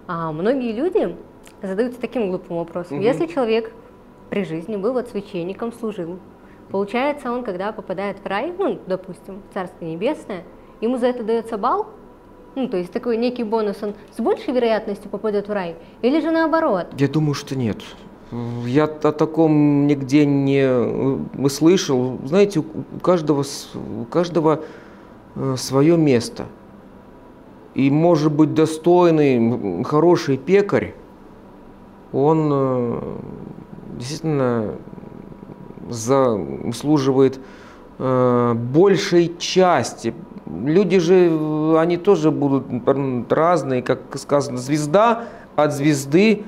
А многие люди задаются таким глупым вопросом. Если человек при жизни был вот священником, служил, получается, он, когда попадает в рай, ну, допустим, в Царство Небесное, ему за это дается балл? Ну, то есть такой некий бонус, он с большей вероятностью попадет в рай? Или же наоборот? Я думаю, что нет. Я о таком нигде не слышал. Знаете, у каждого свое место. И может быть достойный, хороший пекарь, он действительно заслуживает большей части. Люди же, они тоже будут разные, как сказано, звезда от звезды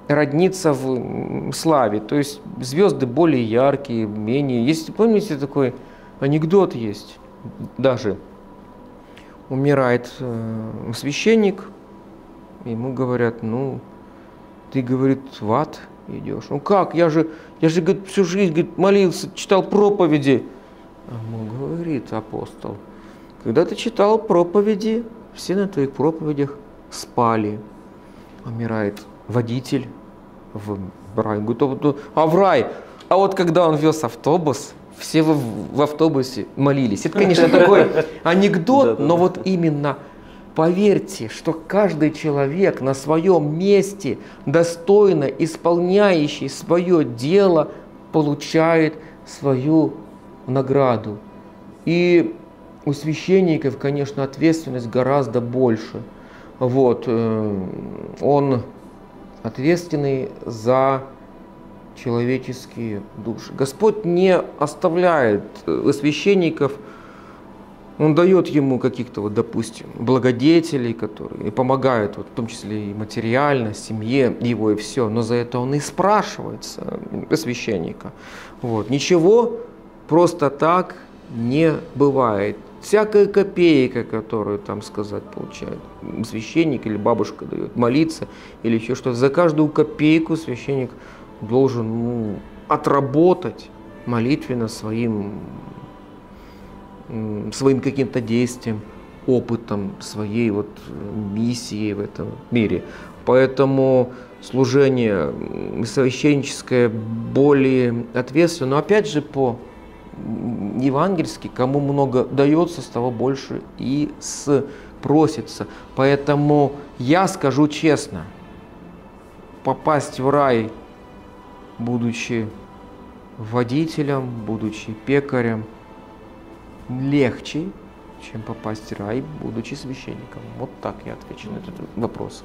роднится в славе. То есть звезды более яркие, менее. Если помните, такой анекдот есть, даже умирает священник, ему говорят, ну, ты, говорит, в ад идешь. Ну как, я же говорит, всю жизнь, говорит, молился, читал проповеди. А ему говорит апостол, когда ты читал проповеди, все на твоих проповедях спали. Умирает водитель в рай. Говорит, а в рай? А вот когда он вез автобус, все в автобусе молились. Это, конечно, такой анекдот, но вот именно поверьте, что каждый человек на своем месте, достойно исполняющий свое дело, получает свою награду. И у священников, конечно, ответственность гораздо больше. Вот, он ответственный за человеческие души. Господь не оставляет священников, Он дает ему каких-то, вот, допустим, благодетелей, которые помогают, вот, в том числе и материально, семье его и все, но за это он и спрашивается священника. Вот. Ничего просто так не бывает. Всякая копейка, которую, там сказать, получает священник или бабушка дает, молиться или еще что-то, за каждую копейку священник должен отработать молитвенно своим каким-то действием, опытом, своей вот миссией в этом мире. Поэтому служение священническое более ответственно, но опять же по-евангельски, кому много дается, с того больше и спросится. Поэтому я скажу честно, попасть в рай, будучи водителем, будучи пекарем, легче, чем попасть в рай, будучи священником. Вот так я отвечу на этот вопрос.